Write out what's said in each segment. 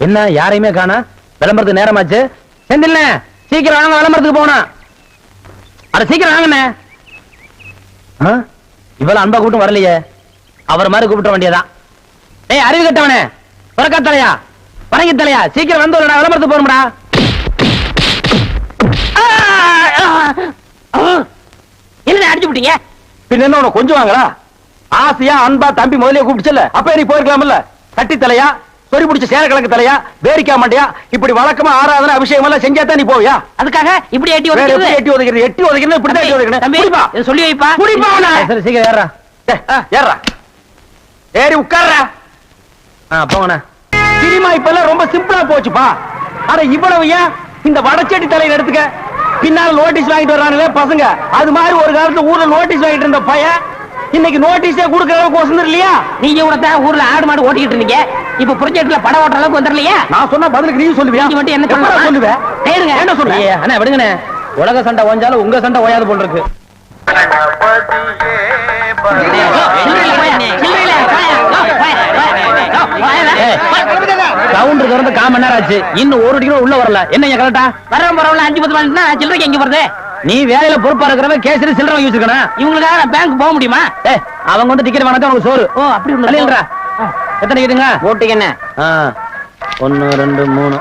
என்ன யாரையுமே காணா? விளம்பரத்துக்கு நேரமாச்சு. செந்தில்ல சீக்கிரம் வாங்க, விளம்பரத்துக்கு போகணும். அட சீக்கிரம் வாங்கண்ணே. இவ்வளவு அன்பா கூட்டம் வரலையே, அவர் மாதிரி கூப்பிட்ட வேண்டியதான். ஏய் அறிவு கட்டவனே, புறக்கா தலையா, பறங்கி தலையா, சீக்கிரம் வந்து விளம்பரத்துக்கு போகணும்டா. என்ன அடிச்சு விட்டீங்க? பின்ன என்ன உனக்கு கொஞ்சம் வாங்களா? ஆசையா அன்பா தம்பி முதலே கூப்பிடுச்சல, அப்ப நீ போயிருக்கலாம்ல. கட்டி தலையா, சொறி பிடிச்ச சேரக்கிழங்கு தலையா, வேரிக்கா மாட்டியா, இப்படி வழக்கமா ஆராதனை அபிஷேகம் எல்லாம் செஞ்சாதான் நீ போவியா? அதுக்காக இப்படி எட்டி உதைக்கிறது? எட்டி உதைக்கிறது, எட்டி உதைக்கிறது, இப்படி எட்டி உதைக்கணும். சொல்லி வைப்பா. சரி சீக்கிரம் ஏறா. ஏறா, ஏறி உட்கார்றா. போங்கண்ணா. சினிமா இப்ப எல்லாம் ரொம்ப சிம்பிளா போச்சுப்பா. ஆனா இவ்வளவு ஏன் இந்த வடச்செட்டி தலையில எடுத்துக்க, பின்னால நோட்டீஸ் வாங்கிட்டு வர்றாங்களே பசங்க, அது மாதிரி ஒரு காலத்துல ஊர்ல நோட்டீஸ் வாங்கிட்டு இருந்த பையன் இன்னைக்கு நோட்டீஸே கொடுக்கற அளவுக்கு வசந்தர் இல்லையா? நீங்க கூட ஊர்ல ஆடு மாடு ஓட்டிட்டு இருந்தீங்க, இப்ப ப்ராஜெக்ட்ல படம் ஓட்டுற அளவுக்கு வந்துடலையா? நான் சொன்ன பதிலுக்கு நீ சொல்லுவியா? நீ மட்டும் என்ன சொல்லுவேன்? என்ன சொல்லுங்க? அண்ணா விடுங்கண்ணே, உலக சண்டை ஓஞ்சாலும் உங்க சண்டை ஓயாது போல் இருக்கு. கவுண்டர் திறந்து 1/4 மணி நேரம் ஆச்சு, இன்னும் ஒரு டிக்கெட் உள்ள வரல. என்ன கரெக்டா? வரவங்க 5-10 மணினா சில்லறைக்கு எங்க போறது? நீ வேலையில பொறுப்பா இருக்கிறவன் கேசரி சில்லறை வாங்கி வச்சிருக்கணும். இவங்களுக்காக நான் பேங்க் போக முடியுமா? அவங்க வந்து டிக்கெட் வாங்கினா உனக்கு சோறு. ஓ அப்படி இல்லைன்றா? எத்தனை கேட்டுங்க ஓட்டுக்கு? என்ன 1 2 3.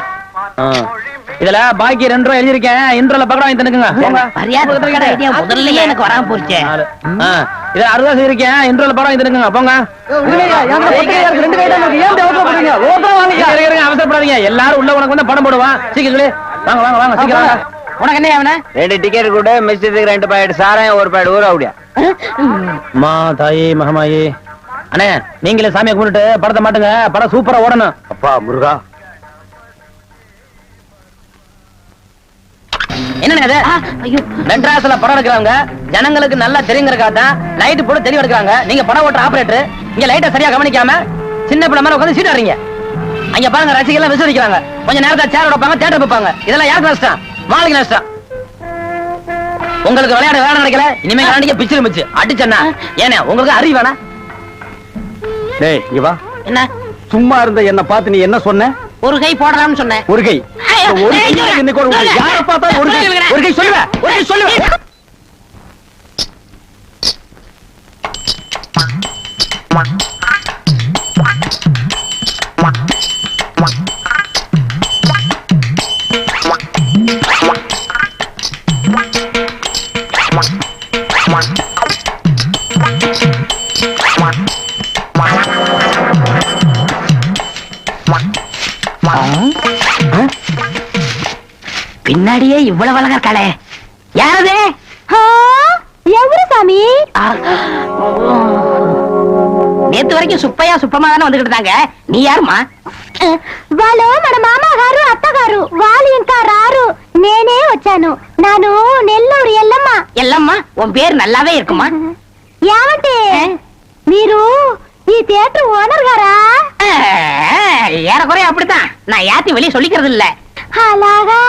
இதுல பாக்கி 2 ரூபாய் எழுதிருக்கேன், இன்ட்ரோல பக்கம் வாங்கி தந்துக்குங்க. முதல்ல எனக்கு வராம போச்சு. இதுல 60 இருக்கேன், இன்ட்ரோல பக்கம் வாங்கி தந்துக்குங்க. போங்க. அவசரப்படாதீங்க, எல்லாரும் உள்ள உனக்கு வந்து படம் போடுவான். சீக்கிரம் வாங்க வாங்க வாங்க, சீக்கிரம் வாங்க. உனக்கு என்ன அவன? 2 டிக்கெட் கூட, மிஸ்டேக்கு 2 பாக்கெட் சாராயம், 1 பாக்கெட் ஊற அப்படியா? மா தாயி மகமாயி. அண்ணே நீங்களே சாமியை கும்பிட்டு படத்தை மாட்டுங்க, படம் சூப்பரா ஓடணும். அப்பா முருகா. என்ன மெட்ராஸ்ல படம் எடுக்கிறவங்க ஜனங்களுக்கு நல்லா தெரியுங்கிறக்காதான் லைட் போட்டு தெளிவு எடுக்கிறாங்க. நீங்க படம் ஓட்டுற ஆபரேட்டர் இங்க லைட்டை சரியா கவனிக்காம சின்ன பிள்ளை மாதிரி உட்காந்து சீட் ஆடுறீங்க. அங்க பாருங்க ரசிகர்கள் விசாரிக்கிறாங்க, கொஞ்சம் நேரத்தை சேர் வைப்பாங்க, தியேட்டர் வைப்பாங்க. இதெல்லாம் யாருக்கு நஷ்டம்? மாளுக்கு நஷ்டம். உங்களுக்கு விளையாட வேலை நினைக்கல, இனிமே கரண்டிக்க பிச்சு மிச்சு அடிச்சா ஏன்னா உங்களுக்கு அறிவு வேணா? டேய் இங்க வா. என்ன சும்மா இருந்த என்ன பார்த்து நீ என்ன சொன்ன? ஒரு கை போடலாம்னு சொன்னேன். ஒரு கை? ஒரு கை இன்னைக்கு யாரை பார்த்தா ஒரு கை? ஒரு கை சொல்லுவேன், ஒரு கை சொல்லுவேன். பின்னாடியே இவ்வளவு அழகா இருக்காளே, யாரது? எவரு சாமி? நேத்து வரைக்கும் சுப்பையா சுப்பமா தானே வந்துகிட்டு இருந்தாங்க, நீ யாருமா? వాళ్ళు మన మామగారు అత్తగారు, వాళ్ళు ఇంకా రారు, నేనే వచ్చాను. నాను నెల్లూరు ఎల్లమ్మ. ఎల్లమ్మ உன் பேர் நல்லாவே இருக்குமா? ఏమంటే మీరు ఈ தியேட்டர் ஓனர் గారా? ஏறக்குறைய அப்படித்தான், நான் யாத்தி வெளியே சொல்லிக்கிறது இல்ல. అలాగా?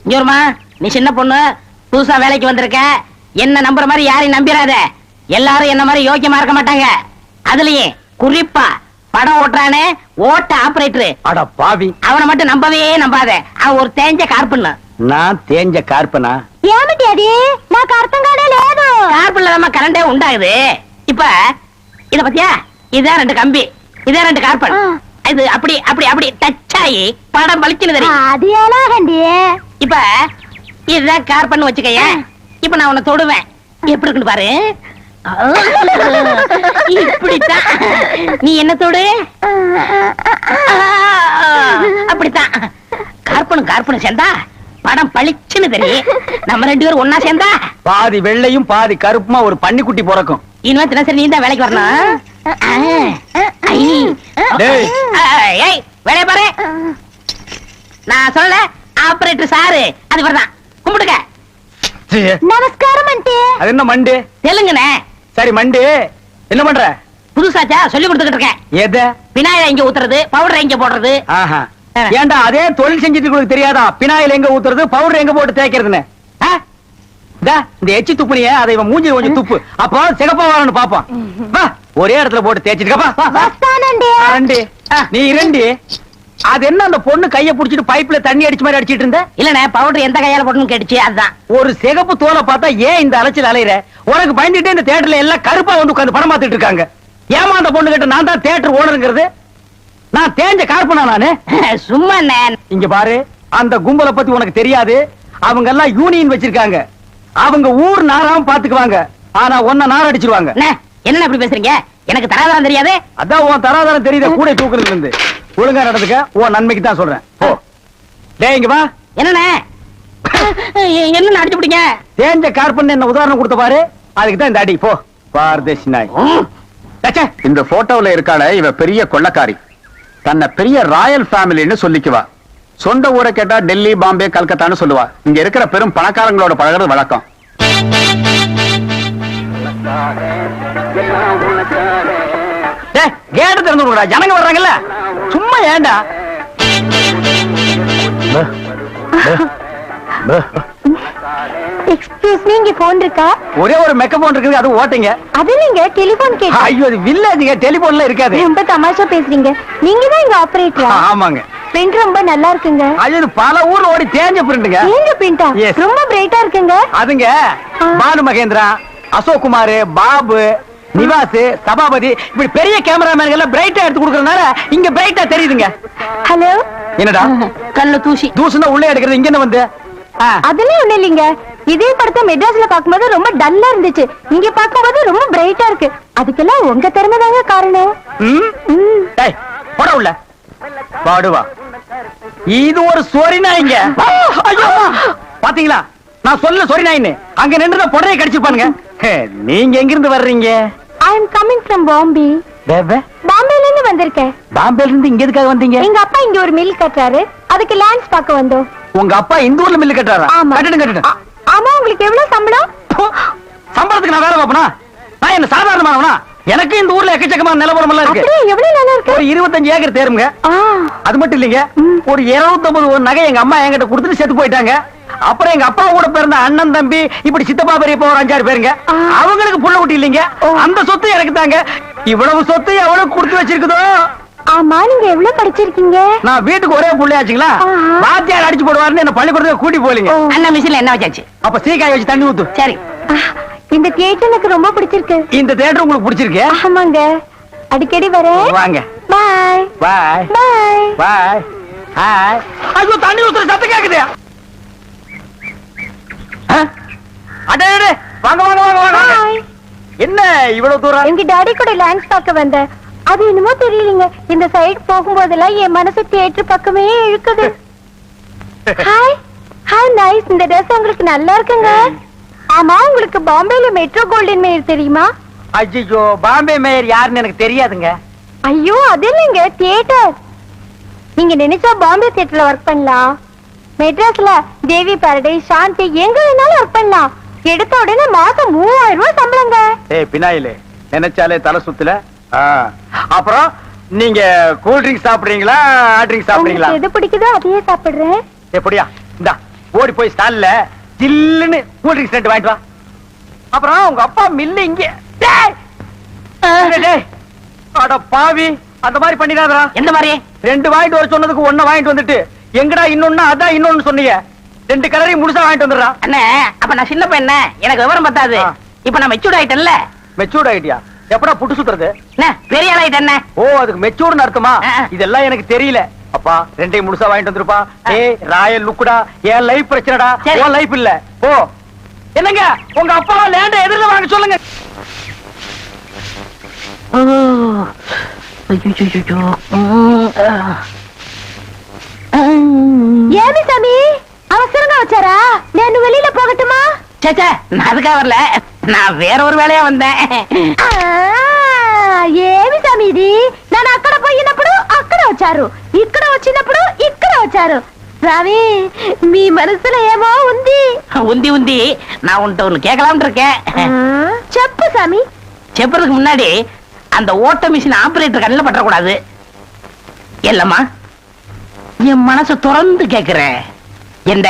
இங்கோருமா, நீ சின்ன பொண்ணு, புதுசா வேலைக்கு வந்திருக்க, என்ன நம்புற மாதிரி யாரையும் நம்பிராத. எல்லாரும் என்ன மாதிரி யோக்கியமா இருக்க மாட்டாங்க. அதுலயே குறிப்பா படம் ஓட்டுறானே ஓட்ட ஆபரேட்டர், அட பாவி, அவனை மட்டும் நம்பவே நம்பாத. அவன் ஒரு தேஞ்ச கார்பன். நான் தேஞ்ச கார்பனா? ఏమిటి అది? నాకు అర్థం కానే లేదు. கார்பன்ல தான் கரண்டே உண்டாகுது. இப்ப இத பத்தியா, இதான் 2 கம்பி, இதான் 2 கார்பன். இது அப்படி அப்படி அப்படி டச் ஆகி படம் பளிச்சுன்னு தெரியும். అది ఎలాగండి? இப்ப இதுதான் கார்பன் வச்சுக்கைய. இப்ப நான் உன்னை தொடுவேன், எப்படி இருக்குன்னு பாரு. இப்படித்தான் நீ என்ன தொடு, அப்படித்தான். கார்பனும் கார்பனும் சேர்ந்தா படம் பளிச்சுன்னு தெரியும். நம்ம 2 பேரும் ஒன்னா சேர்ந்தா பாதி வெள்ளையும் பாதி கருப்புமா ஒரு பன்னிக்குட்டி பிறக்கும். இனிமே தினசரி நீ தான் வேலைக்கு வரணும். வேலைய பாரு. நான் சொல்ல ஆபரேட்டர் சாரு, அது வரதான். கும்பிடுங்க. நமஸ்காரம் ஆண்டி. அது என்ன மண்டு? தெலுங்குனே. சரி மண்டு, என்ன பண்ற? புதுசாச்சா சொல்லி கொடுத்துக்கிட்டு இருக்கேன். எது? விநாயகர் எங்க ஊத்துறது, பவுடர் எங்க போடுறது. ஏண்டா அதே தொழில் செஞ்சுட்டு உங்களுக்கு தெரியாதா? பினாயில் எங்க ஊத்துறது, பவுடர் எங்க போட்டு தேய்க்கிறதுன்னு? இந்த எச்சி துப்புனிய அதை இவன் மூஞ்சி கொஞ்சம் துப்பு, அப்போ சிகப்பா வரணும்னு பாப்பான். ஒரே இடத்துல போட்டு தேய்ச்சிருக்கப்பா వస్తానండి நீ இரண்டி அது என்ன அந்த பொண்ணு கைய புடிச்சிட்டு பைப்ல தண்ணி அடிச்ச மாதிரி அடிச்சிட்டு இருந்த இல்லண்ணே பவுடர் எந்த கையால போட்டுன்னு கேட்டுச்சு அதுதான். ஒரு சிகப்பு தோலை பார்த்தா ஏன் இந்த அலைச்சல் அலையிற உனக்கு பயந்துட்டு இந்த தியேட்டர்ல எல்லாம் கருப்பா வந்து உட்கார்ந்து படம் பார்த்துட்டு இருக்காங்க ஏமா அந்த பொண்ணு கிட்ட நான் தான் தியேட்டர் ஓனருங்கிறது நான் தேஞ்ச கார்பனா நானு சும்மா இங்க பாரு அந்த கும்பலை பத்தி உனக்கு தெரியாது அவங்க எல்லாம் யூனியன் வச்சிருக்காங்க அவங்க ஊர் நாராம பாத்துக்குவாங்க ஆனா உன்ன நார் அடிச்சிருவாங்க என்ன அப்படி பேசுறீங்க எனக்கு தராதரம் தெரியாது. அதான் உன் தராதரம் தெரியுத கூட தூக்குறதுல இருந்து ஒழுங்கா நடந்துக்க உன் நன்மைக்கு தான் சொல்றேன் போ டேய் இங்க வா என்னண்ணே என்ன அடிச்சு பிடிங்க தேஞ்ச கார்பன் என்ன உதாரணம் கொடுத்த பாரு அதுக்கு தான் இந்த அடி போ பாரதேசி நாய் ச்சே. இந்த போட்டோல இருக்காள இவ பெரிய கொள்ளக்காரி தன்னை பெரிய ராயல் ஃபேமிலின்னு சொல்லிக்குவா சொந்த ஊரை கேட்டா டெல்லி பாம்பே கல்கத்தான்னு சொல்லுவா இங்க இருக்கிற பெரும் பணக்காரங்களோட பழகிறது வழக்கம் டேய் கேட்ட திறந்து விடுடா ஜனங்க வர்றாங்கல்ல சும்மா ஏண்டா எக்ஸ்கியூஸ் மீ இங்க போன் இருக்கா ஒரே ஒரு மெக்கபோன் இருக்குது அது ஓட்டிங்க அது நீங்க டெலிபோன் கேட்டு ஐயோ அது வில்லேஜுங்க டெலிபோன்ல இருக்காது ரொம்ப தமாஷா பேசுறீங்க நீங்க தான் இங்க ஆபரேட்டரா ஆமாங்க பிரிண்ட் ரொம்ப நல்லா இருக்குங்க ஐயோ இது பல ஊர்ல ஓடி தேஞ்ச பிரிண்டுங்க நீங்க பிரிண்டா Yes. ரொம்ப பிரைட்டா இருக்குங்க அதுங்க பானு மகேந்திரா அசோக் குமார் பாபு நிவாஸ் சபாபதி இப்படி பெரிய கேமராமேன்கள் எல்லாம் பிரைட்டா எடுத்து கொடுக்கறதுனால இங்க பிரைட்டா தெரியுதுங்க ஹலோ என்னடா கல்லு தூசி தூசுனா உள்ளே எடுக்கிறது இங்க என்ன வந்து அதெல்லாம் ஒண்ணு இல்லைங்க இதே படத்தை மெட்ராஸ்ல பாக்கும்போது ரொம்ப டல்லா இருந்துச்சு இங்க பாக்கும்போது ரொம்ப பிரைட்டா இருக்கு அதுக்கெல்லாம் உங்க திறமை தாங்க காரணம் டேய் போட உள்ள பாடுவா இது ஒரு சொரி நாய்ங்க ஐயோ பாத்தீங்களா நான் சொல்ல சொரி நாயின்னு அங்க நின்று புடவை கடிச்சிருப்பானுங்க நீங்க எங்க இருந்து வர்றீங்க ஐ அம் கமிங் ஃப்ரம் பாம்பே பாம்பேல இருந்து வந்திருக்கேன் பாம்பேல இருந்து இங்க எதுக்காக வந்தீங்க எங்க அப்பா இங்க ஒரு மில் கட்டுறாரு அதுக்கு லேண்ட்ஸ் பார்க்க வந்தோம் உங்க அப்பா இந்த ஊர்ல மில்லு கட்டுறாரா ஆமா கட்டுங்க ஆமா உங்களுக்கு எவ்வளவு சம்பளம் சம்பளத்துக்கு நான் வேலை பார்ப்பனா நான் என்ன சாதாரணமானவனா எனக்கு இந்த ஊர்ல எக்கச்சக்கமான நிலவரம் எல்லாம் இருக்கு அப்படியே எவ்வளவு நல்லா இருக்கு ஒரு 25 ஏக்கர் தேருங்க அது மட்டும் இல்லைங்க ஒரு 250 ஒரு நகை எங்க அம்மா என்கிட்ட கொடுத்துட்டு செத்து போயிட்டாங்க அப்புறம் எங்க அப்பா கூட பிறந்த அண்ணன் தம்பி இப்படி சித்தப்பா பெரியப்பா ஒரு 5-6 பேருங்க அவங்களுக்கு புள்ள குட்டி இல்லைங்க அந்த சொத்து எனக்கு தாங்க இவ்வளவு சொத்து எவ்வளவு கொடுத்து வச்சிருக்குதோ ஆமா நீங்க எவ்வளவு படிச்சிருக்கீங்க நான் வீட்டுக்கு ஒரே புள்ளையாச்சுங்களா வாத்தியார் அடிச்சு போடுவாருன்னு என்ன பள்ளிக்கூடத்துக்கு கூட்டி போலீங்க அண்ணன் மிஷின்ல என்ன வச்சாச்சு அப்ப சீக்காய் வச்சு தண்ணி ஊத்து சரி இந்த தியேட்டர் எனக்கு ரொம்ப பிடிச்சிருக்கு இந்த தியேட்டர் உங்களுக்கு பிடிச்சிருக்கு ஆமாங்க அடிக்கடி வரேன் வாங்க பாய் பாய் பாய் பாய் ஹாய் ஐயோ தண்ணி ஊத்துற சத்தம் கேக்குது அடே வாங்க வாங்க வாங்க வாங்க பாய் என்ன இவ்வளவு தூரம் எங்க டாடி கூட லேண்ட்ஸ் பார்க்க வந்தேன் அது என்னமோ தெரியலீங்க இந்த சைடு போகும்போதெல்லாம் என் மனசு தியேட்டர் பக்கமே இழுக்குது ஹாய் ஹாய் நைஸ் இந்த ட்ரெஸ் உங்களுக்கு நல்லா இருக்குங்க ஆமா உங்களுக்கு பாம்பேல மெட்ரோ கோல்டன் மேயர் தெரியுமா ஐயோ பாம்பே மேயர் யாருன்னு எனக்கு தெரியாதுங்க ஐயோ அது இல்லைங்க தியேட்டர் நீங்க நினைச்சா பாம்பே தியேட்டர்ல ஒர்க் பண்ணலாம் மெட்ராஸ்ல தேவி பாரடைஸ் சாந்தி எங்க வேணாலும் ஒர்க் பண்ணலாம் எடுத்த உடனே மாசம் 3000 ரூபாய் சம்பளங்க ஏய் பினாயிலே நினைச்சாலே தலை சுத்துல அப்புறம் நீங்க கூல் ட்ரிங்க் சாப்பிடுறீங்களா ஹாட் ட்ரிங்க் சாப்பிடுறீங்களா உங்களுக்கு எது பிடிக்குதோ அதையே சாப்பிடுறேன் எப்படியா இந்தா ஓடி போய் ஸ்டால்ல ஜில்லுன்னு கூல் ட்ரிங்க்ஸ் ரெண்டு வாங்கிட்டு வா அப்புறம் உங்க அப்பா மில்லு இங்க டேய் டேய் அட பாவி அந்த மாதிரி பண்ணிடாதடா எந்த மாதிரி ரெண்டு வாங்கிட்டு வர சொன்னதுக்கு ஒண்ணு வாங்கிட்டு வந்துட்டு எங்கடா இன்னொன்னு அதான் இன்னொன்னு சொன்னீங்க ரெண்டு கலரையும் முழுசா வாங்கிட்டு வந்துடுறா அண்ணே அப்ப நான் சின்ன பையன் எனக்கு விவரம் பத்தாது இப்ப நான் மெச்சூர்ட் ஆயிட்டேன்ல மெச்சூர்ட் ஆயிட்டியா எப்படா புட்டு சுத்துறது பெரிய ஆள் ஆயிட்டேன் ஓ அதுக்கு மெச்சூர்னு அர்த்தமா இதெல்லாம் எனக்கு தெரியல அப்பா ரெண்டையும் முழுசா வாங்கிட்டு வந்துருப்பா ஏய் ராயல் லுக்குடா என் லைஃப் பிரச்சனைடா உன் லைஃப் இல்ல ஓ என்னங்க உங்க அப்பா லேண்ட எதிரில வாங்க சொல்லுங்க ஏமி சாமி அவசரமா வச்சாரா நான் வெளியில போகட்டுமா சேச்சே நான் அதுக்காக வரல நான் வேற ஒரு வேலையா வந்தேன் ఏమి సమీది నేను అక్కడ పోయినప్పుడు అక్కడ వచ్చారు ఇక్కడ వచ్చినప్పుడు ఇక్కడ వచ్చారు స్వామి మీ మనసులో ఏమో ఉంది உந்தி உந்தி நான் உன்கிட்ட ஒண்ணு கேட்கலாம்னு இருக்கேன் చెప్పు சாமி செப்புறதுக்கு முன்னாடி அந்த ஓட்ட மிஷின் ஆபரேட்டர் கண்ணில் பற்றக்கூடாது இல்லம்மா என் மனசு திறந்து கேக்குறேன் என்ன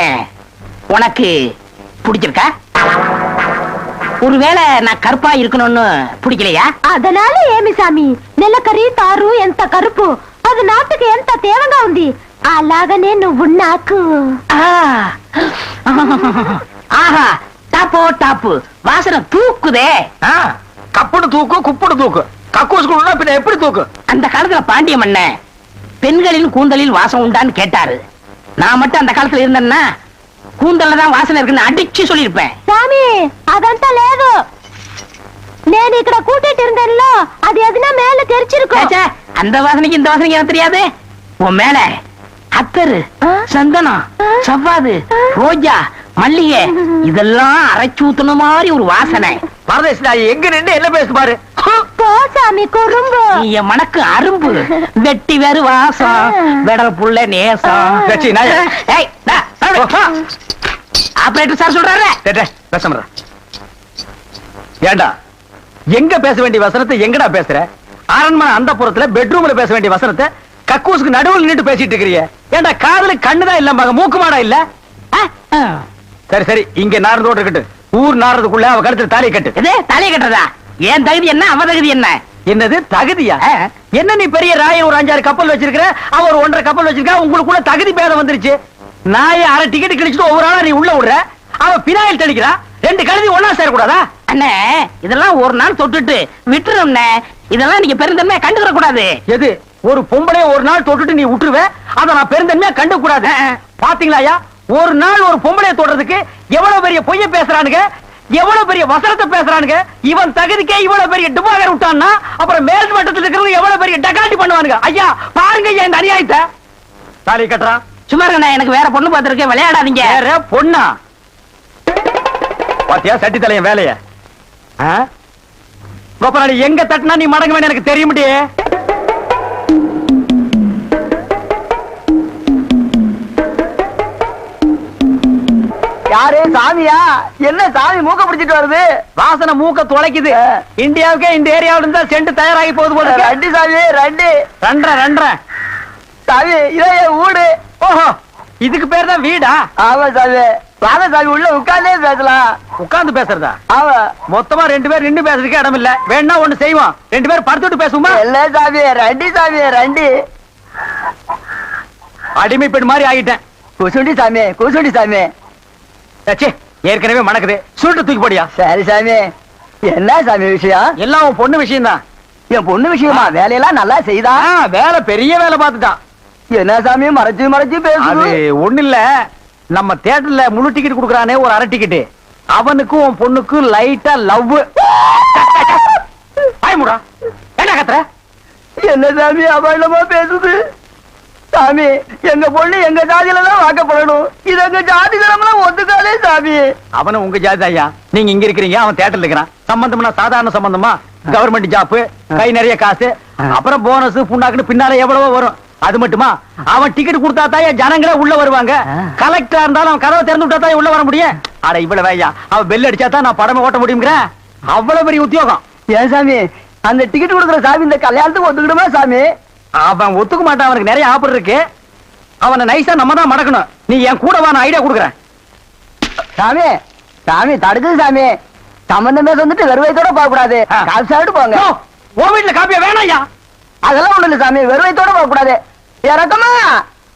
உனக்கு பிடிச்சிருக்கா ஒருவேளை நான் కరుపా இருக்கணும்னு பிடிக்கலையா? అదనాల ఏమి సామి నెలకరి తారు ఎంత కరుపు అది నాటుకు ఎంత తేవంగా ఉంది అలాగనే నువ్వు నాకు ஆஹா டாப்போ டாப்பு வாசனை தூக்குதே. கப்புடு தூக்கு குப்புடு தூக்கு கக்கூசுக்குள்ள பின்ன எப்படி தூக்கு? அந்த காலத்துல பாண்டிய மன்னன் பெண்களின் கூந்தலில் வாசம் உண்டான்னு கேட்டாரு. நான் மட்டும் அந்த காலத்துல இருந்தேன்னா கூந்தல்ல தான் வாசனை இருக்குன்னு அடிச்சு சொல்லிருப்பேன். సామి అదంతా లేదు నేను ఇక్కడ కూటిట్టిருந்தேன்ல அது எதுனா மேல தெரிச்சிருக்கும். ச்சே, அந்த வாசனைக்கு இந்த வாசனைக்கு எனக்கு தெரியாது. உன் மேல அத்தரு, சந்தனம், சவ்வாது, ரோஜா, மல்லிகை இதெல்லாம் அரைச்சு ஊத்துன மாதிரி ஒரு வாசனை. பரதேசி நாய் எங்க நின்று என்ன பேசு பாரு. போ சாமி குறும்பு. நீ என் மனக்கு அரும்பு வெட்டி வேறு வாசம் வெடல் புள்ள நேசம். கட்சி நாய். ஏய், டா, ஆபரேட்டர் சார் சொல்றாரு. பேச ஏண்டா எங்க பேச வேண்டிய வசனத்தை எங்கடா பேசுற? அரண்மனை அந்த புறத்துல பெட்ரூம்ல பேச வேண்டிய வசனத்தை கக்கூசுக்கு நடுவில் நின்று பேசிட்டு இருக்கிறீங்க. ஏண்டா காதுல கண்ணுதான் இல்ல மூக்கு மாடா இல்ல? சரி சரி இங்க நார்ந்தோடு இருக்கட்டும். ஊர் நார்றதுக்குள்ள அவ கழுத்துல தாலியை கட்டு. எது தலையை கட்டுறதா? ஏன் தகுதி என்ன அவ தகுதி என்ன? என்னது தகுதியா? என்ன நீ பெரிய ராயன் ஒரு 5-6 கப்பல் வச்சிருக்கிற, அவ ஒரு 1.5 கப்பல் வச்சிருக்கா, உங்களுக்குள்ள தகுதி பேதம் வந்துருச்சு. நாயை அரை டிக்கெட் கிழிச்சிட்டு ஒவ்வொரு ஆளா நீ உள்ள விடுற, அவ பினாயில் தெளிக்கிறா. 2 கழுதி ஒன்னா சேரக்கூடாதா? அண்ணே இதெல்லாம் ஒரு நாள் தொட்டுட்டு விட்டுரும். இதெல்லாம் நீங்க பெருந்தன்மையா கண்டுக்கிற கூடாது. எது ஒரு பொம்பளைய ஒரு நாள் தொட்டுட்டு நீ விட்டுருவ, அத நான் பெருந்தன்மையா கண்டு கூடாது. பாத்தீங்களா ஒரு நாள் ஒரு பொம்பளைய தொடுறதுக்கு எவ்வளவு பெரிய பொய்ய பேசுறானுங்க, எவ்வளவு பெரிய வசனத்தை பேசுறானுங்க. இவன் தகுதிக்கே இவ்வளவு பெரிய டிபாகர் விட்டான்னா அப்புறம் மேல் மட்டத்தில் இருக்கிறவங்க எவ்வளவு பெரிய டகாட்டி பண்ணுவானுங்க. ஐயா பாருங்க ஐயா இந்த அநியாயத்தை. தாலி கட்டுறான். சும்மா இருக்கண்ணே, எனக்கு வேற பொண்ணு பார்த்திருக்கேன், விளையாடாதீங்க. வேற பொண்ணா? பாத்தியா சட்டி தலையன் வேலைய? கோபாலி எங்க தட்டினா நீ மடங்க வேணும் எனக்கு தெரிய முடியே. யாரு சாமியா? என்ன சாமி மூக்க பிடிச்சிட்டு வருது? வாசனை மூக்க துளைக்குது. இந்தியாவுக்கே இந்த ஏரியாவில இருந்தா செண்டு தயாராகி போகுது போல. ரெண்டு சாமி ரெண்டு ரெண்டரை சாமி இதே வீடு. ஓஹோ இதுக்கு பேர் தான் வீடா? ஆமா சாமி. வாங்க சாமி உள்ள உட்கார்ந்தே பேசலாம். உட்கார்ந்து பேசுறதா? ஆமா. மொத்தமா 2 பேர் நின்னு பேசுறதுக்கு இடம் இல்ல. வேணா ஒண்ணு செய்வோம், 2 பேர் படுத்துட்டு பேசுவோமா? இல்ல சாமி ரெண்டு அடிமை பெண் மாதிரி ஆகிட்டேன். குசுண்டி சாமி ஏற்கனவே மணக்குது. சுருட்டு தூக்கி போடியா. சரி சாமி. என்ன சாமி விஷயம்? எல்லாம் உன் பொண்ணு விஷயம் தான். என் பொண்ணு விஷயமா? வேலையெல்லாம் நல்லா செய்தா? வேலை பெரிய வேலை பார்த்துட்டான். என்ன சாமி மறைச்சு பேசுது? ஒண்ணு இல்ல, நம்ம தியேட்டர்ல முழு டிக்கெட் குடுக்கறானே ஒரு அரை டிக்கெட், அவனுக்கும் உன் பொண்ணுக்கும் லைட்டா லவ். பயமுடா என்ன கத்துற? என்ன சாமி அபாயமா பேசுது? சாமி எங்க பொண்ணு எங்க ஜாதியில தான் வாக்கப்படணும். இது எங்க ஜாதி தரம்லாம் ஒத்துக்காதே சாமி. அவன உங்க ஜாதி ஐயா, நீங்க இங்க இருக்கிறீங்க, அவன் தியேட்டர்ல இருக்கிறான். சம்பந்தம்னா சாதாரண சம்பந்தமா? கவர்மெண்ட் ஜாப், கை நிறைய காசு, அப்புறம் போனஸ் புண்ணாக்குன்னு பின்னால எவ்வளவோ வரும். அது மட்டுமா அவன் டிக்கெட் கொடுத்தா தான் ஜனங்களே உள்ள வருவாங்க. கலெக்டரா இருந்தாலும் அவன் கதவை திறந்து விட்டா தான் உள்ள வர முடியும். அட இவ்வளவு ஐயா, அவன் பெல் அடிச்சா தான் நான் படமே ஓட்ட முடியுங்கிற அவ்வளவு பெரிய உத்தியோகம். ஏன் சாமி அந்த டிக்கெட் கொடுக்குற சாமி இந்த கல்யாணத்துக்கு ஒத்துக்கிடுமா சாமி? அவன் ஒத்துக்க மாட்டான், அவனுக்கு நிறைய ஆஃபர் இருக்கு. அவனை நைஸா நம்ம தான் மடக்கணும். நீ என் கூட வா, நான் ஐடியா கொடுக்குறேன். சாமி தடுக்குது சாமி. சம்பந்தமே வந்துட்டு வெறுவைத்தோட போக கூடாது, காசு சாப்பிட்டு போங்க. உன் வீட்டுல காப்பியா வேணாயா? அதெல்லாம் ஒண்ணு இல்ல சாமி, வெறுவைத்தோட போக கூடாது. இறக்கமா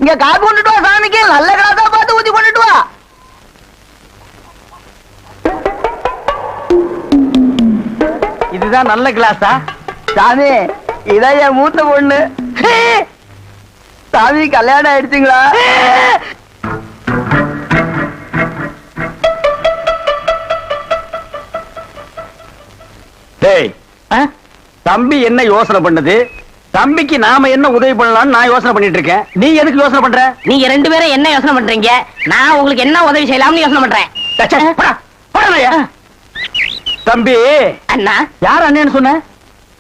இங்க காப்பி கொண்டுட்டு வா சாமிக்கு, நல்ல கிளாஸா பார்த்து ஊத்தி கொண்டுட்டு வா. இதுதான் நல்ல கிளாஸா? சாமி இதான் என் மூத்த பொண்ணு. சாமி கல்யாணம் ஆயிடுச்சுங்களா? டேய் தம்பி என்ன யோசனை பண்ணது? தம்பிக்கு நாம என்ன உதவி பண்ணலாம்னு நான் யோசனை பண்ணிட்டு இருக்கேன். நீ எதுக்கு யோசனை பண்ற? நீங்க 2 பேரும் என்ன யோசனை பண்றீங்க? நான் உங்களுக்கு என்ன உதவி செய்யலாம்னு யோசனை பண்றேன். தம்பி அண்ணா. யார் அண்ணன்னு சொன்ன?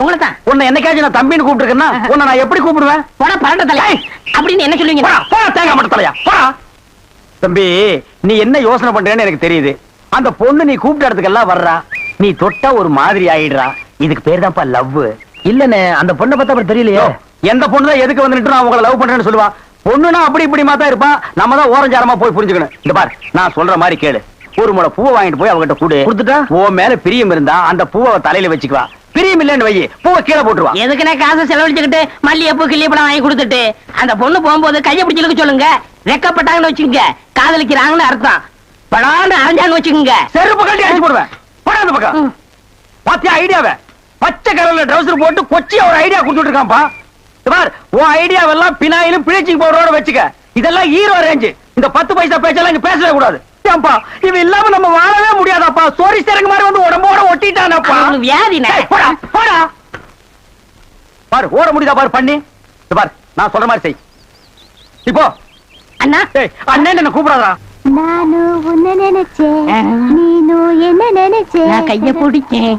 உங்களை தான். உன்னை என்னைக்காச்சும் நான் தம்பின்னு கூப்பிட்டுருக்கேன்னா உன்னை நான் எப்படி கூப்பிடுவேன்? போடா பரண்ட தலை அப்படின்னு என்ன சொல்லுவீங்க? போடா தேங்காய் மட்டும் தலையா போடா. தம்பி நீ என்ன யோசனை பண்றேன்னு எனக்கு தெரியுது. அந்த பொண்ணு நீ கூப்பிட்ட இடத்துக்கெல்லாம் வர்றா, நீ தொட்டா ஒரு மாதிரி ஆயிடுறா. இதுக்கு பேர் தான்ப்பா லவ். இல்லன்னு அந்த பொண்ணை பார்த்தா அப்புறம் தெரியலையோ. எந்த பொண்ணு தான் எதுக்கு வந்துட்டு நான் உங்களை லவ் பண்றேன்னு சொல்லுவா. பொண்ணுனா அப்படி இப்படி மாத்தா இருப்பா. நம்ம தான் ஓரஞ்சாரமா போய் புரிஞ்சுக்கணும். இந்த பார் நான் சொல்ற மாதிரி கேளு. ஒரு முளை பூவை வாங்கிட்டு போய் அவகிட்ட கொடு. கொடுத்துட்டா உன் மேல பிரியம் இருந்தா அந்த பூவை அவ தலையில வச்சுக்குவா. பிரியம் இல்லன்னு வை, பூவை கீழே போட்டுருவா. எதுக்குன்னா காசை செலவழிச்சுக்கிட்டு மல்லிகைப்பூ கிள்ளிப்பழம் வாங்கி கொடுத்துட்டு அந்த பொண்ணு போகும்போது கையை பிடிச்சிருக்க சொல்லுங்க. வெக்கப்பட்டாங்கன்னு வச்சுக்கோங்க, காதலிக்கிறாங்கன்னு அர்த்தம். படான்னு அரைஞ்சான்னு வச்சுக்கோங்க, செருப்பு கட்டி அடிச்சு போடுவேன். போடா அந்த பக்கம். பாத்தியா ஐடியாவை? பச்சை கலர்ல ட்ரவுசர் போட்டு கொச்சியா ஒரு ஐடியா கொடுத்துட்டு இருக்கான்ப்பா. பார், உன் ஐடியாவெல்லாம் பினாயிலும் பிளீச்சிங் பவுடரோட வச்சுக்க. இதெல்லாம் ஹீரோ ரேஞ்சு. இந்த 10 பைசா பேச்செல்லாம் இங்க பேசவே கூடாது. ஏன்பா இவன் இல்லாம நம்ம வாழவே முடியாதாப்பா. சோரி சேரங்க மாதிரி வந்து உடம்போட ஒட்டிட்டானப்பா. அவனுக்கு வியாதினே. டேய், போடா போடா. பாரு ஓட முடியுதா பாரு பண்ணி. இது பாரு, நான் சொல்ற மாதிரி செய். இப்போ அண்ணா டேய் அண்ணன் என்ன கூப்பிடாதடா. நானு உன்ன நினைச்சேன், நீனு என்ன நினைச்சேன். நான் கைய பிடிச்சேன்.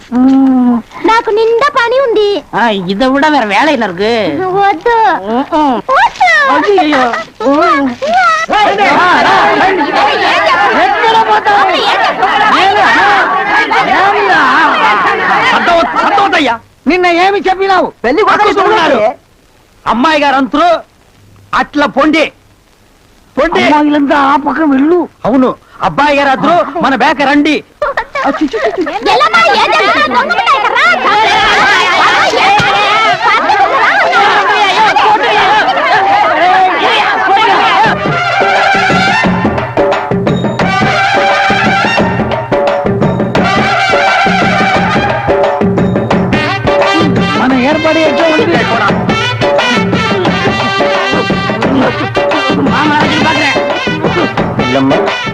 నాకు నిండా పని ఉంది. இதை விட வேற வேலை என்ன இருக்கு? వద్దు వద్దు. ஐயையோ. సంతోషయ్యా నిన్న ఏమి చెప్పినావు? పెళ్లి కొడుకున్నారు అమ్మాయి గారు అంతరు అట్లా పొండి పొండి அம்மாயிலிருந்து ஆ பக்கம் வெள்ளு. అవును అబ్బాయి గారు అద్దరు మన బేక రండి. ఎల్లమ్మా ఏం చేస్తున్నావు? దొంగముండా ఇక్కడ రా. మన ఏర్పడి ఎట్లా ఉంది?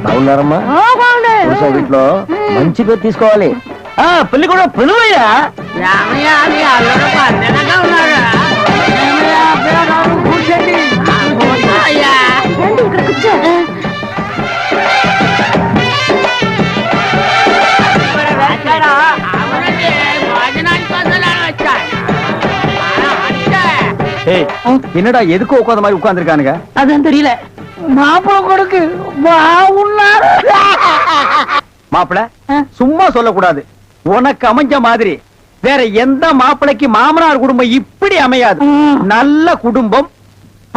బాగున్నారమ్మా? వీటిలో మంచి పేరు తీసుకోవాలి. పెళ్లి కూడా పిలువయ్యా. రండి ఇక్కడ కూర్చో. என்னடா எதுக்கு உட்காந்த மாதிரி உட்கார்ந்துருக்கானுங்க? அதான் தெரியல. மாப்பிள கொடுக்கு பாவுன்னாரு. மாப்பிள சும்மா சொல்லக்கூடாது. உனக்கு அமைஞ்ச மாதிரி வேற எந்த மாப்பிளைக்கு மாமனார் குடும்பம் இப்படி அமையாது. நல்ல குடும்பம்,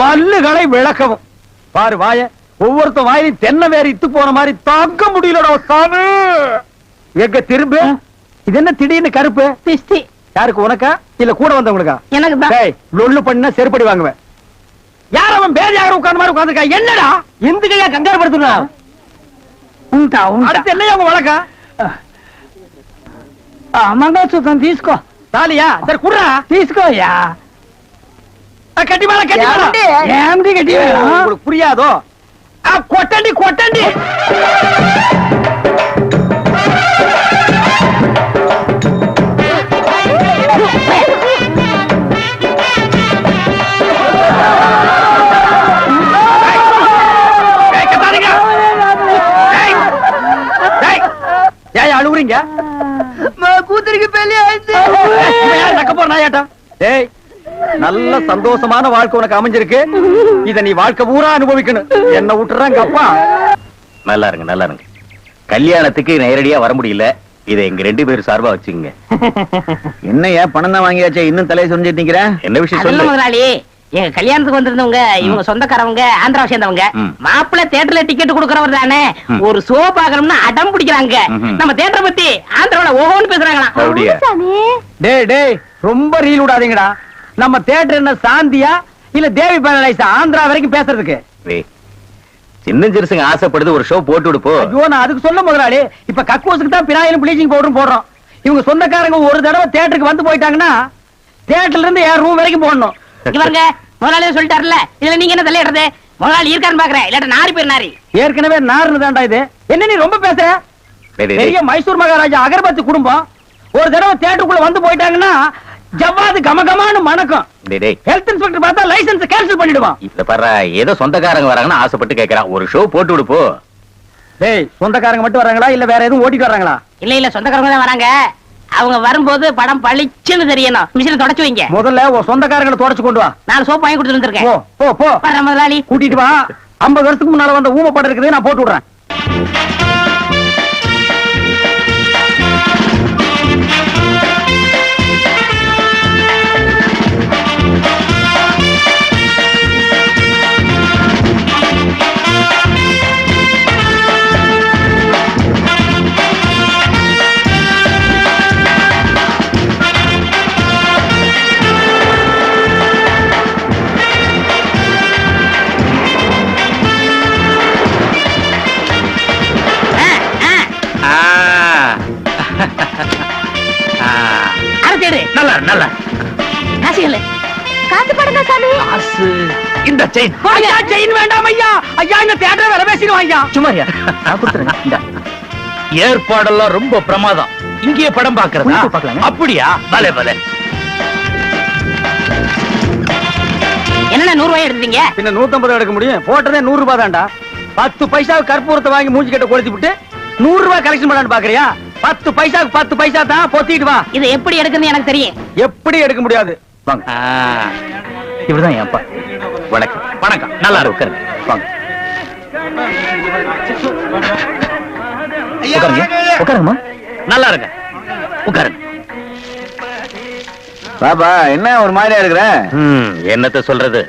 பல்லுகளை விளக்கவும். பாரு வாய, ஒவ்வொருத்த வாயிலும் தென்னை வேற இத்து போன மாதிரி தாங்க முடியலடா சாமி. எங்க திரும்ப இது என்ன திடீர்னு கருப்பு? திஸ்தி யாருக்கு, உனக்கா இல்ல கூட வந்தவங்களுக்கா? எனக்கு தான். டேய் லொள்ளு பண்ணா செருப்படி வாங்குவேன். யார் அவன் பேதியாக உட்கார்ந்த மாதிரி உட்கார்ந்துருக்கா? என்னடா இந்த கையா கங்காரு படுத்துனா? ఉంటా ఉంటా. அடுத்து என்னையா உங்க வழக்கா? మంగళసూత్రం తీసుకో. தாலியா? சரி குடுறா. తీసుకోయా. கட்டி மேல கட்டி மேல. ఏమిటి గట్టి உங்களுக்கு புரியாதோ? கொட்டண்டி கொட்டண்டி. அழுகுறீங்க? కూతురికి పెళ్లి అయితే நக்க போற நாயாட்டா. டேய் நல்ல சந்தோஷமான வாழ்க்கை உனக்கு அமைஞ்சிருக்கு. இத நீ வாழ்க்கை பூரா அனுபவிக்கணும். என்ன விட்டுறாங்க அப்பா. நல்லா இருங்க நல்லா இருங்க. கல்யாணத்துக்கு நேரடியா வர முடியல. இதை எங்க 2 பேரும் சார்பா வச்சுக்கங்க. என்னையா பணம் தான் வாங்கியாச்சே, இன்னும் தலையை சொரிஞ்சிட்டு நிக்கிறேன். என்ன விஷயம் அதெல்லாம் சொல்லு. முதலாளி, எங்க கல்யாணத்துக்கு வந்திருந்தவங்க இவங்க சொந்தக்காரவங்க, ஆந்திராவை சேர்ந்தவங்க. ம். மாப்பிள்ளை தியேட்டர்ல டிக்கெட் கொடுக்கறவர் தானே. ம். ஒரு ஷோ பாக்கணும்னு அடம் பிடிக்கிறாங்க. ம்ஹும். நம்ம தியேட்டரை பத்தி ஆந்திராவில ஓஹோன்னு பேசுறாங்களாம். அப்படியா? சாமி டேய் ரொம்ப ரீல் விடாதீங்கடா. நம்ம தியேட்டர் என்ன சாந்தியா இல்ல தேவி பேரலைஸா ஆந்திரா வரைக்கும் பேசுறதுக்கு? டேய், சின்ன சிறுசுங்க ஆசைப்படுது, ஒரு ஷோ போட்டு விடுப்போ. ஐயோ நான் அதுக்கு சொல்ல முதலாளி. இப்ப கக்கூசுக்கு தான் பினாயிலும் ப்ளீச்சிங் பவுடரும் போடுறோம். இவங்க சொந்தக்காரங்க ஒரு தடவை தியேட்டருக்கு வந்து போயிட்டாங்கன்னா தியேட்டர்ல இருந்து என் ரூம் வரைக்கும் போடணும். இவங்க முதலாளியே சொல்லிட்டாருல, இதுல நீங்க என்ன தலையிடுறது? முதலாளி இருக்கான்னு பாக்குறேன், இல்லாட்ட நாரி பேர் நாரி. ஏற்கனவே நார்னு தான்டா இது. என்ன நீ ரொம்ப பேசுற? டேய், டேய், பெரிய டேய். மைசூர் மகாராஜா அகர்பத்தி குடும்பம் ஒரு தடவை தியேட்டருக்குள்ள வந்து போயிட்டாங்கன்னா ஜவ்வாது கமகமான்னு மணக்கும். டேய், டேய். ஹெல்த் இன்ஸ்பெக்டர் பார்த்தா லைசென்ஸ் கேன்சல் பண்ணிடுவான். இத பாரு, ஏதோ சொந்தக்காரங்க வராங்கன்னு ஆசைப்பட்டு கேக்குறான். ஒரு ஷோ போட்டு விடுப்போ. டேய் சொந்தக்காரங்க மட்டும் வராங்களா இல்ல வேற எதுவும் ஓட்டிட்டு வராங்களா? இல்ல சொந்தக்காரங்க தான் வராங்க. அவங்க வரும்போது படம் பளிச்சுன்னு தெரியணும். மிஷினை தொடச்சு வைங்க. முதல்ல உன் சொந்தக்காரங்களை தொடச்சு கொண்டு வா. 4 சோப்பு வாங்கி கொடுத்துட்டு போ வந்திருக்கேன். போ போ. வர்றேன் முதலாளி. கூட்டிட்டு வா. 50 வருஷத்துக்கு முன்னால வந்த ஊமை படம் இருக்குது, நான் போட்டு விடுறேன். வந்து படுங்க சாமி. இந்த செயின் ஐயா செயின் வேண்டாம் ஐயா. ஐயா இந்த தியேட்டர் வேலை பேசிடுவோம் ஐயா. சும்மா இருயா. நான் கொடுத்துறேன். இந்தா. ஏற்பாடெல்லாம் ரொம்ப பிரமாதம். இங்கேயே படம் பாக்குறதா? பார்க்கலாங்க. அப்படியா? பலே பலே. என்னண்ணா 100 ரூபாய் எடுத்தீங்க? பின்ன 150 எடுக்க முடியும். போட்டதே 100 ரூபாய் தான்டா. 10 பைசாவுக்கு கற்பூரத்தை வாங்கி மூஞ்சி கிட்ட கொளுத்தி விட்டு 100 ரூபாய் கலெக்ஷன் பண்ணலான்னு பாக்குறியா? 10 பைசாவுக்கு 10 பைசா தான். பொத்திட்டு வா. இது எப்படி எடுக்குன்னு எனக்கு தெரியும். எப்படி எடுக்க முடியாது. வாங்க. இவர்தான் என் அப்பா. வணக்கம். வணக்கம். நல்லா இருக்கு. உட்காருங்க. வாங்க. உட்காருங்க. உட்காருங்கம்மா. நல்லா இருங்க. உட்காருங்க. பாப்பா என்ன ஒரு மாதிரியா இருக்கிற? என்னத்த சொல்றது?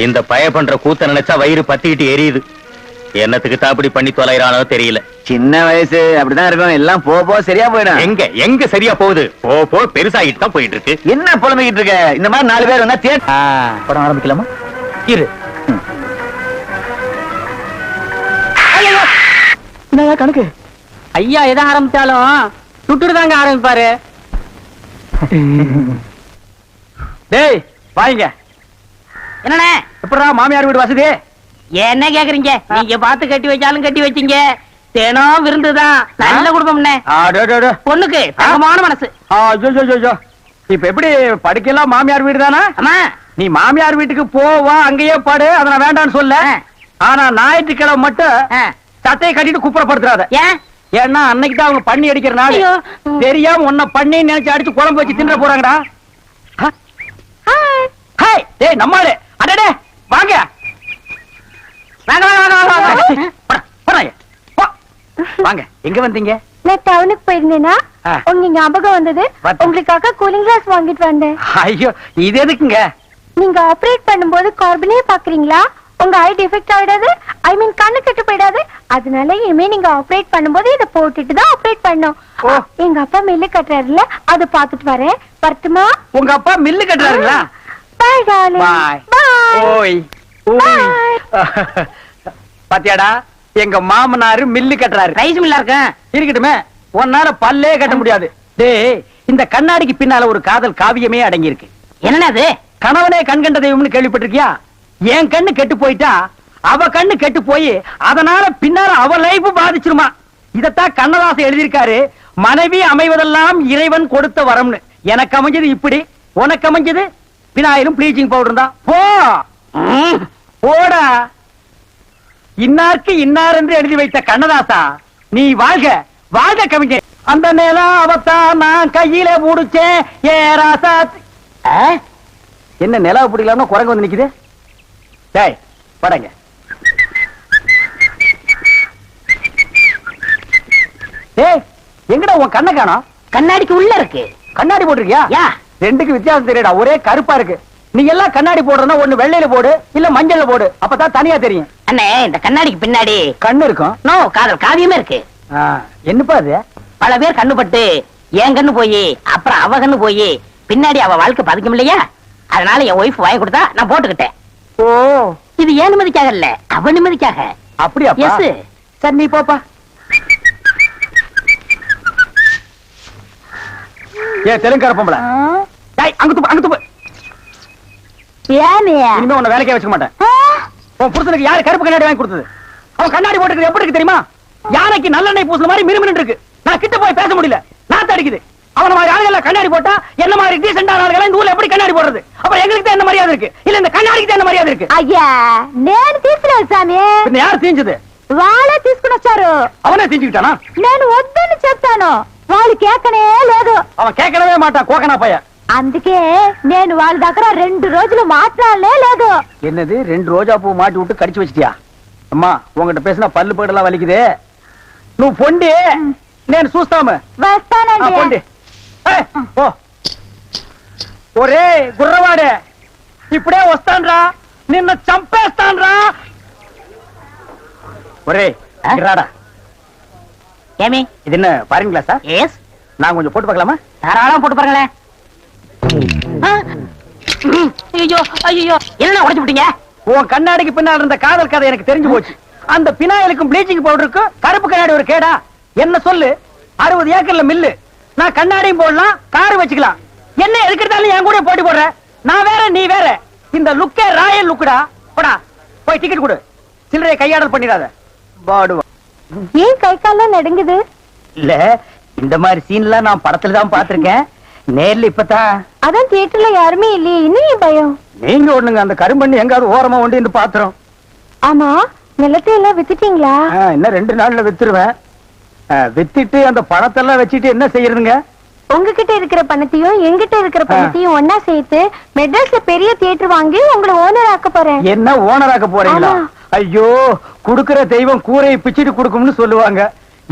இந்த பய பண்ற கூத்த நினைச்சா வயிறு பத்திக்கிட்டு எரியுது. என்னத்துக்கு தான் அப்படி பண்ணி தொலைறானோ தெரியல. சின்ன வயசு அப்படிதான் இருக்கும். எல்லாம் போ சரியா போயிடும். எங்க சரியா போகுது? போ பெருசாகிட்டு தான் போயிட்டு இருக்கு. என்ன புலம்பிக்கிட்டு இருக்க? இந்த மாதிரி 4 பேர் வந்தா படம் ஆரம்பிக்கலாமா? இரு. கணக்கு ஐயா எதை ஆரம்பிச்சாலும் சுட்டுட்டு தாங்க ஆரம்பிப்பாரு. டேய் வாங்க. என்னண்ணே? எப்படா மாமியார் வீடு வசதி? என்ன கேக்குறீங்க? நீங்க பார்த்து கட்டி வச்சாலும் கட்டி வச்சீங்க. தினம் விருந்துதான். நல்ல குடும்பம்ண்ணே. பொண்ணுக்கு தங்கமான மனசு. இப்ப எப்படி படுக்கலாம்? மாமியார் வீடு தானா? அம்மா நீ மாமியார் வீட்டுக்கு போவா, அங்கேயே பாடு. அத நான் வேண்டாம்னு சொல்ல. ஆனா ஞாயிற்றுக்கிழமை மட்டும் சட்டையை கட்டிட்டு குப்புறப்படுத்துறாத. ஏன்? ஏன்னா அன்னைக்கு தான் அவங்க பண்ணி அடிக்கிற நாள். ஐயோ. தெரியாம உன்னை பண்ணி நினைச்சு அடிச்சு குழம்பு வச்சு தின்ற போறாங்கடா. ஹாய் டேய் நம்மாளே. அடடே வாங்க. வாங்க வாங்க வாங்க வாங்க. போறாங்க. வாங்க. எங்க வந்தீங்க? நான் டவுனுக்கு போயிருந்தேனா ஆ. உங்க ஞாபகம் வந்தது. வந்து. உங்களுக்காக கூலிங் கிளாஸ் வாங்கிட்டு வந்தேன். ஐயோ இது எதுக்குங்க? நீங்க ஆபரேட் பண்ணும்போது கார்பனே பாக்குறீங்களா? உங்க ஐ டிஃபெக்ட் ஆயிடாது. ஐ மீன் கண்ணு கெட்டு போயிடாது. அதனால இனிமே நீங்க ஆபரேட் பண்ணும்போது இத போட்டுட்டு தான் ஆபரேட் பண்ணணும். ஓ. எங்க அப்பா மில்லு கட்டுறாருல, அதை பாத்துட்டு வரேன். வரட்டுமா? உங்க அப்பா மில்லு கட்டுறாருங்களா? பாய் டார்லிங். பாய். பாய். ஓய் ஓய். பாத்தியாடா எங்க மாமனாரு மில்லு கட்டுறாரு. ரைஸ் மில்லா இருக்கேன். இருக்கட்டுமே. உன்னால பல்லே கட்ட முடியாது. டேய் இந்த கண்ணாடிக்கு பின்னால ஒரு காதல் காவியமே அடங்கி இருக்கு. என்னண்ணா அது? கணவனே கண் கண்ட தெய்வம்னு கேள்விப்பட்டிருக்கியா? என் கண்ணு கெட்டு போயிட்டா அவ கண்ணு கெட்டு போய் அதனால பின்னால அவ லைஃப் பாதிச்சிருமா. இதத்தான் கண்ணதாசன் எழுதியிருக்காரு. மனைவி அமைவதெல்லாம் இறைவன் கொடுத்த வரம்னு. எனக்கு அமைஞ்சது இப்படி, உனக்கு அமைஞ்சது பினாயிலும் ப்ளீச்சிங் பவுடர் தான். போ போடா. இன்னாருக்கு இன்னார் என்று எழுதி வைத்த கண்ணதாசா நீ வாழ்க வாழ்க கவிஞர். அந்த நேரம் அவத்தான் நான் கையில முடிச்சேன். ஏ ராசா. என்ன நிலவு பிடிக்கலாம்னு குரங்கு வந்து நிக்குது. டேய் படங்க. டேய் எங்கடா உன் கண்ணை காணோம்? கண்ணாடிக்கு உள்ள இருக்கு. கண்ணாடி போட்டிருக்கியா? யா. ரெண்டுக்கு வித்தியாசம் தெரியடா. ஒரே கருப்பா இருக்கு. நீ எல்லாம் கண்ணாடி போடுறனா ஒண்ணு வெள்ளையில போடு, இல்ல மஞ்சள்ல போடு. அப்பதான் தனியா தெரியும். அண்ணே இந்த கண்ணாடிக்கு பின்னாடி கண்ணு இருக்கும். நோ காதல் காவியமே இருக்கு. என்னப்பா அது? பல பேர் கண்ணு பட்டு என் கண்ணு போய் அப்புறம் அவ கண்ணு போய் பின்னாடி அவ வாழ்க்கை பதிக்கும் இல்லையா? அதனால என் ஒய்ஃப் வாங்கி கொடுத்தா நான் போட்டுக்கிட்டேன். ஓ இது ஏன் நிம்மதிக்காக இல்ல, அவ நிம்மதிக்காக. அப்படியா? எஸ். சரி நீ போப்பா. ஏ தெலுங்கார பொம்பளை. டேய் அங்க துப்பு அங்க துப்பு. ஏனியா? இனிமே உன்னை வேலைக்கே வச்சுக்க மாட்டேன். உன் புருஷனுக்கு யாரு கருப்பு கண்ணாடி வாங்கி கொடுத்தது? அவன் கண்ணாடி போட்டுக்கிறது எப்படி இருக்கு தெரியுமா? யானைக்கு நல்லெண்ணெய் பூசுற மாதிரி மிருமின்னு இருக்கு. நான் கிட்ட போய் பேச முடியல. நாத்து அடிக்குது. அவன மாதிரி ஆளுகளை கண்ணாடி போட்டா என்ன மாதிரி டீசென்டான ஆளுகளை இந்த ஊர்ல எப்படி கண்ணாடி போடுறது? அப்ப எங்களுக்கு தான் என்ன மரியாதை இருக்கு? இல்ல இந்த கண்ணாடிக்கு தான் என்ன மரியாதை இருக்கு? అయ్యా నేను తీసుకోలేదు సామి. பின்ன யார் தீஞ்சது? వాళ్ళే తీసుకుని వచ్చారు. அவனே தீஞ்சுக்கிட்டானா? నేను వద్దని చెప్తాను. వాళ్ళు కేకనే లేదు. அவன் கேட்கவே மாட்டான். கோகனா பைய. అందుకే నేను వాళ్ళ దగ్గర 2 రోజులు మాట్లాడలే లేదు. என்னது 2 ரோஜா பூ மாட்டி விட்டு கடிச்சு வச்சிட்டியா? அம்மா உங்ககிட்ட பேசினா பல்லு போடலாம் வலிக்குது. నువ్వు పొండి నేను చూస్తాము. వస్తానండి. పొండి. ఓ ఒరే గుర్రవాడే ఇప్పుడే వస్తాన్రా. నిన్ను చంపేస్తాన్రా. ఒరే రాడా. ஏமி இது என்ன பாருங்க கிளாஸா? எஸ். நான் கொஞ்சம் போட்டு பார்க்கலாமா? தாராளமா போட்டு பாருங்களேன். ஐயோ ஐயோ என்ன உடைச்சு விட்டீங்க? உன் கண்ணாடிக்கு பின்னால் இருந்த காதல் கதை எனக்கு தெரிஞ்சு போச்சு. அந்த பினாயிலுக்கும் ப்ளீச்சிங் பவுடருக்கும் கருப்பு கண்ணாடி ஒரு கேடா? என்ன சொல்லு. 60 ஏக்கர்ல மில்லு. நான் கண்ணாடியும் போடலாம், காரு வச்சுக்கலாம். என்ன எதுக்கிட்டாலும் என் கூட போட்டி போடுற? நான் வேற நீ வேற. இந்த லுக்கே ராயல் லுக்குடா. போடா போய் டிக்கெட் கொடு. சில்லறைய கையாடல் பண்ணிடாத. பாடுவா. ஏன் கை கால்லாம் நடுங்குது? இல்ல இந்த மாதிரி சீன்லாம் நான் படத்துல தான் பாத்திருக்கேன். நேர்ல இப்பதான். அதான் தியேட்டர்ல யாருமே இல்லையே, இன்னும் ஏன் பயம்? நீங்க ஒண்ணுங்க அந்த கரும்பண்ணி எங்காவது ஓரமா ஒண்டி இந்த பாத்திரம். ஆமா, நிலத்தை எல்லாம் வித்துட்டீங்களா? இன்னும் 2 நாள்ல வித்துருவேன். வித்துட்டு அந்த பணத்தெல்லாம் வச்சுட்டு என்ன செய்யறதுங்க? உங்ககிட்ட இருக்கிற பணத்தையும் எங்கிட்ட இருக்கிற பணத்தையும் ஒன்னா சேர்த்து மெட்ராஸ்ல பெரிய தியேட்டர் வாங்கி உங்களை ஓனர் ஆக்க போறேன். என்ன ஓனராக்க போறீங்களா? ஆமா. ஐயோ, குடுக்கிற தெய்வம் கூரையை பிச்சிட்டு கொடுக்கும்னு சொல்லுவாங்க.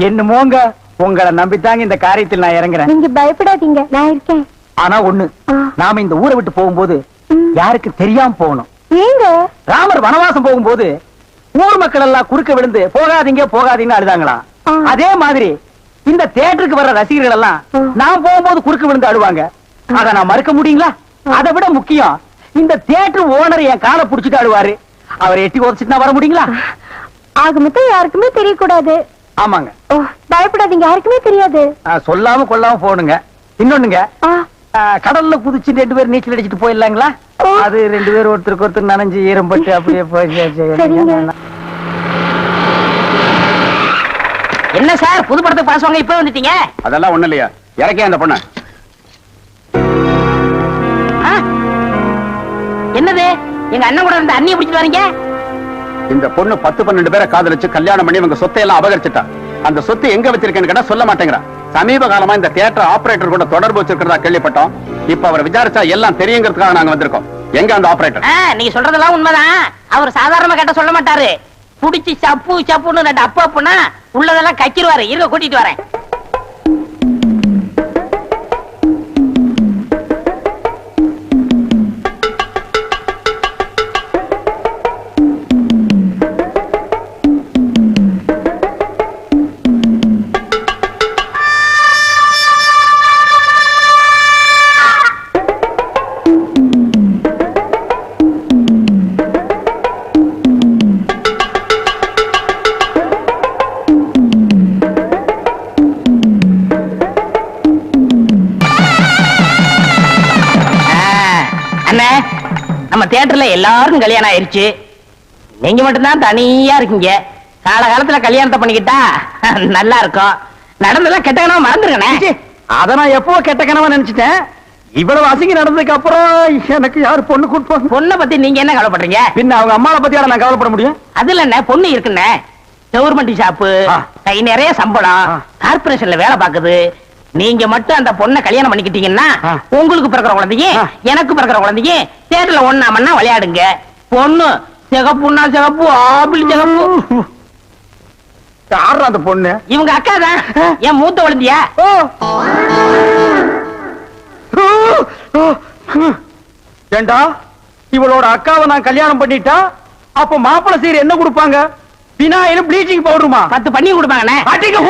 என்னமோங்க, உங்களை நம்பித்தாங்க இந்த காரியத்தில் நான் இறங்குறேன். நீங்க பயப்படாதீங்க, நான் இருக்கேன். ஆனா ஒண்ணு, நாம இந்த ஊரை விட்டு போகும்போது யாருக்கு தெரியாம போகணும். ஏங்க? ராமர் வனவாசம் போகும்போது ஊர் மக்கள் எல்லாம் குறுக்க விழுந்து போகாதீங்க போகாதீங்கன்னு அழுதாங்களாம். அதே மாதிரி இந்த தியேட்டருக்கு வர்ற ரசிகர்கள் எல்லாம் நான் போகும்போது குறுக்க விழுந்து அழுவாங்க. அத நான் மறுக்க முடியுங்களா? அதை விட முக்கியம், இந்த தியேட்டர் ஓனர் என் காலை புடிச்சிட்டு அழுவாரு. அவரை எட்டி உதச்சிட்டு நான் வர முடியுங்களா? ஆக மொத்தம் யாருக்குமே தெரியக்கூடாது. ஆமாங்க. ஓ, பயப்படாதீங்க, யாருக்குமே தெரியாது. சொல்லாம கொள்ளாம போகணுங்க. இன்னொன்னுங்க, ஆ, கடல்ல குதிச்சு 2 பேர் நீச்சல் அடிச்சிட்டு போயிடலாங்களா? அது 2 பேர் ஒருத்தருக்கு ஒருத்தர் நனைஞ்சு ஈரம்பட்டு அப்படியே சரிங்க. என்ன சார் புது படத்துக்கு பாசுவாங்க இப்ப வந்துட்டீங்க? அதெல்லாம் ஒண்ணு இல்லையா, இறக்கே அந்த பொண்ணு. ஆ? என்னது எங்க அண்ணன் கூட இருந்த அண்ணியை பிடிச்சிட்டு வரீங்க? இந்த பொண்ணு 10-12 பேரை காதலிச்சு கல்யாணம் பண்ணி இவங்க சொத்தை எல்லாம் அபகரிச்சுட்டா. அந்த சொத்து எங்க வச்சிருக்கேன்னு கேட்டா சொல்ல மாட்டேங்கிறா. சமீப காலமா இந்த தியேட்டர் ஆபரேட்டர் கூட தொடர்பு வச்சிருக்கிறதா கேள்விப்பட்டோம். இப்ப அவர் விசாரிச்சா எல்லாம் தெரியுங்கிறதுக்காக நாங்க வந்திருக்கோம். எங்க அந்த ஆபரேட்டர்? நீங்க சொல்றதெல்லாம் உண்மைதான். அவர் சாதாரணமா கேட்ட சொல்ல மாட்டாரு. புடிச்சு சப்பு சப்புன்னு 2 அப்பு அப்புனா உள்ளதெல்லாம் கக்கிடுவாரு. இருக்க கூட்டிட்டு வரேன். நம்ம தியேட்டர்ல எல்லாருக்கும் கல்யாணம் ஆயிருச்சு. நீங்க மட்டும்தான் தனியா இருக்கீங்க. காலகாலத்துல கல்யாணத்தை பண்ணிக்கிட்டா நல்லா இருக்கும். நடந்ததெல்லாம் கெட்ட கனவா மறந்துருக்கனே. அத நான் எப்போ கெட்ட கனவா நினைச்சிட்டேன். இவ்வளவு அசிங்க நடந்ததுக்கு அப்புறம் எனக்கு யாரு பொண்ணு கொடுப்பாங்க? பொண்ணை பத்தி நீங்க என்ன கவலைப்படுறீங்க? பின்ன அவங்க அம்மாவை பத்தி நான் கவலைப்பட முடியும்? அதுல என்ன பொண்ணு இருக்குன்னு கவர்மெண்ட் ஷாப்பு, கை நிறைய சம்பளம், கார்பரேஷன்ல வேலை பாக்குது. நீங்க மட்டும் அந்த பொண்ணை கல்யாணம் பண்ணிக்கிட்டீங்கன்னா உங்களுக்கு பிறக்கிற குழந்தையும் எனக்கு பிறக்கிற குழந்தையும் தேர்தல ஒண்ணா மண்ணா விளையாடுங்க. பொண்ணு சிகப்புன்னா சிகப்பு, ஆப்பிள் சிகப்பு. யாரு அந்த பொண்ணு? இவங்க அக்கா தான், என் மூத்த குழந்தையா. ஏண்டா, இவளோட அக்காவை நான் கல்யாணம் பண்ணிட்டா அப்ப மாப்பிள்ளை சீர் என்ன கொடுப்பாங்க? பினாயிலும் ப்ளீச்சிங் பவுடருமா? 10 பண்ணி கொடுப்பாங்கண்ணே. ஐயையோ,